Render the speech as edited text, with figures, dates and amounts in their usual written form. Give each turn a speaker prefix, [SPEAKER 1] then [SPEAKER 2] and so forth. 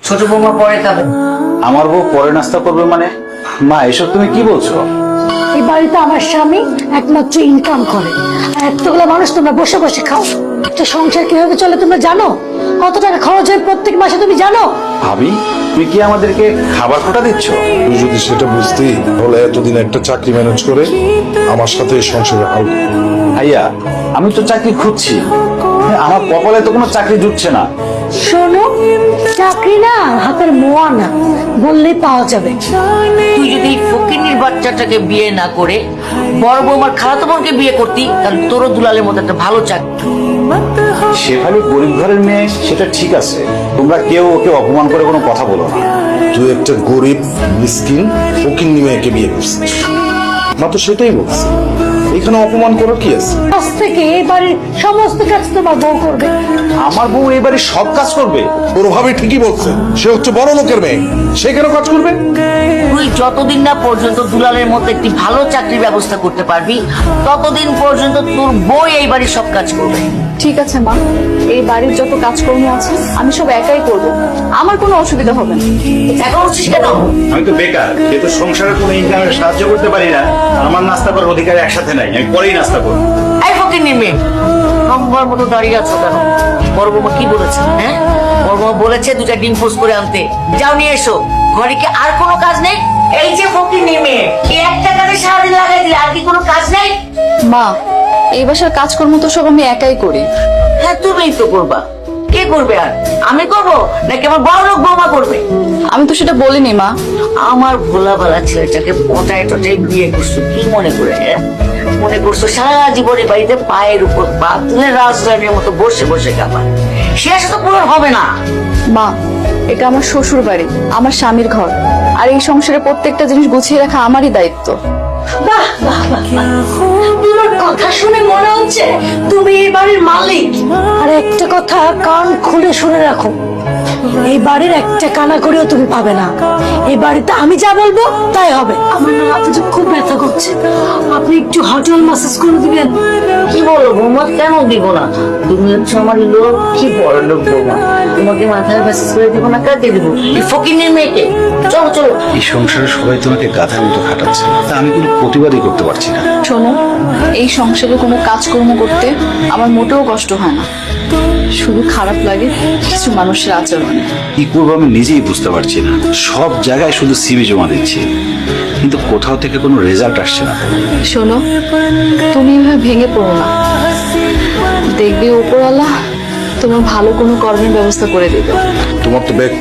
[SPEAKER 1] ছোট বৌমা পরে খাবে।
[SPEAKER 2] আমার বউ পরে নাস্তা করবে মানে? মা এসব তুমি কি বলছো?
[SPEAKER 3] এই বাড়িতে আমার স্বামী একমাত্র ইনকাম করে, আর এতগুলো মানুষ তোমরা বসে বসে খাও। একটা সংসার কিভাবে চলে তোমরা জানো? কত টাকা খরচ হয় প্রত্যেক মাসে তুমি জানো?
[SPEAKER 2] ভাবি, তুমি কি আমাদেরকে খাবার খোটা দিচ্ছ?
[SPEAKER 4] তুই যদি সেটা বুঝতেই তাহলে এতদিন একটা চাকরি ম্যানেজ করে আমার সাথে এই সংসারে হাল।
[SPEAKER 2] ভাইয়া, আমি তো চাকরি খুঁজছি, আমার কপালে তো কোনো চাকরি জুটছে না।
[SPEAKER 3] শোনো, চাকরি না হাতের মোয়া না, বললেই পাওয়া যাবে।
[SPEAKER 1] তুই যদি ফকিনীর বাচ্চাটাকে বিয়ে না করে বড় বৌমার খালাতো বোনকে বিয়ে করতি, তাহলে তোরও দুলালের মতো একটা ভালো চাকরি।
[SPEAKER 2] শেফালি গরিব ঘরের মেয়ে, সেটা ঠিক আছে। তোমরা কেউ ওকে অপমান করে কোনো কথা বলো না।
[SPEAKER 4] তুই একটা গরিব মিসকিন ফকিন্নি মেয়েকে বিয়ে করছিস, মা তো সেটাই বলছি। এখানে অপমান করার কি আছে?
[SPEAKER 3] আজ থেকে এই বাড়ির সমস্ত কাজ তোমার বউ করবে।
[SPEAKER 2] আমার বউ এবারে সব কাজ করবে?
[SPEAKER 4] তোর ভাবে ঠিকই বলছে, সে হচ্ছে বড় লোকের মেয়ে, সে কেন কাজ করবে?
[SPEAKER 1] তুই যতদিন না পর্যন্ত দুলালের মতো একটি ভালো চাকরির ব্যবস্থা করতে পারবি, ততদিন পর্যন্ত তোর বউ এই বাড়ির সব কাজ করবে।
[SPEAKER 5] ঠিক আছে মা, এই বাড়ির যত কাজকর্ম আছে আমি সব একাই করব, আমার কোনো অসুবিধা হবে না।
[SPEAKER 1] এখন হচ্ছিস কেন?
[SPEAKER 2] আমি তো বেকার, যেহেতু সংসারের কোনো ইনকামের সাহায্য করতে পারি না, আমার নাস্তা করার অধিকার একসাথে নাই, আমি পরেই নাস্তা করবো।
[SPEAKER 1] এই ফকিনীর মেয়ে, নম্বর মতো দাঁড়িয়ে আছো কেন? বড় বৌমা কি বলেছে? হ্যাঁ, বড় বৌমা বলেছে দুটা ডিম পোস্ট করে আনতে। যাও নিয়ে এসো। ঘরে কি আর কোনো কাজ নেই? এই যে ফকিনীর মেয়ে, এই একটা কাজে সারাদিন লাগাই দিলে আর কি কোনো কাজ নেই?
[SPEAKER 5] মা, এই বাসার কাজকর্ম তো সব আমি একাই করি।
[SPEAKER 1] হ্যাঁ, তুমিই তো করবা। কে করবে আর? আমি করবো নাকি আমার বড় লোক বৌমা করবে?
[SPEAKER 5] আমি তো সেটা বলিনি মা।
[SPEAKER 1] আমার ভোলা ভালা ছেলেটাকে পটায় টটায় বিয়ে করছো কি মনে করে? মনে করছো সারা জীবনে বাড়িতে পায়ের উপর পা তুলে রাজধানীর মতো বসে বসে খাবা? সে আশা তো পূরণ হবে না।
[SPEAKER 5] মা, এটা আমার শ্বশুর বাড়ি, আমার স্বামীর ঘর, আর এই সংসারে প্রত্যেকটা জিনিস গুছিয়ে রাখা আমারই দায়িত্ব।
[SPEAKER 3] বাহ বাহ বাহ বাহ। তোমার কথা শুনে মনে হচ্ছে তুমি এই বাড়ির মালিক। আর একটা কথা কান খুলে শুনে রাখো, এই বাড়ির একটা কানা করেও তুমি পাবে না। এই বাড়িতে আমি যা বলবো তাই হবে। আমার না মাথাটা খুব ব্যথা করছে, আপনি একটু হটল ম্যাসাজ করে দিবেন?
[SPEAKER 1] কি বলো বৌমা, কেন দিব না? তুমি হচ্ছে আমার লোক, কি বড় লোক বৌমা। তোমাকে মাথায় মেসেজ করে দিব না, কাকে দিব? এই ফকিনীর মেয়েকে। চলো চলো।
[SPEAKER 2] এই সংসারে সবাই তোমাকে গাধার মতো খাটাচ্ছে, তা আমি কোনো প্রতিবাদই করতে পারছি না।
[SPEAKER 5] শোনো, এই সংসারে কোনো কাজকর্ম করতে আমার মোটেও কষ্ট হয় না, শুধু খারাপ লাগে কিছু মানুষের আচরণে।
[SPEAKER 2] কি করবো আমি নিজেই বুঝতে পারছি না। সব জায়গায় শুধু সিভি জমা দিচ্ছি, কিন্তু কোথাও থেকে কোনো রেজাল্ট আসছে না।
[SPEAKER 5] শোনো, তুমি এভাবে ভেঙে পড়ো না, দেখবে উপরওয়ালা তোমার ভালো কোনো কর্মের ব্যবস্থা করে দেবে।
[SPEAKER 4] তোমার তো ব্যাগ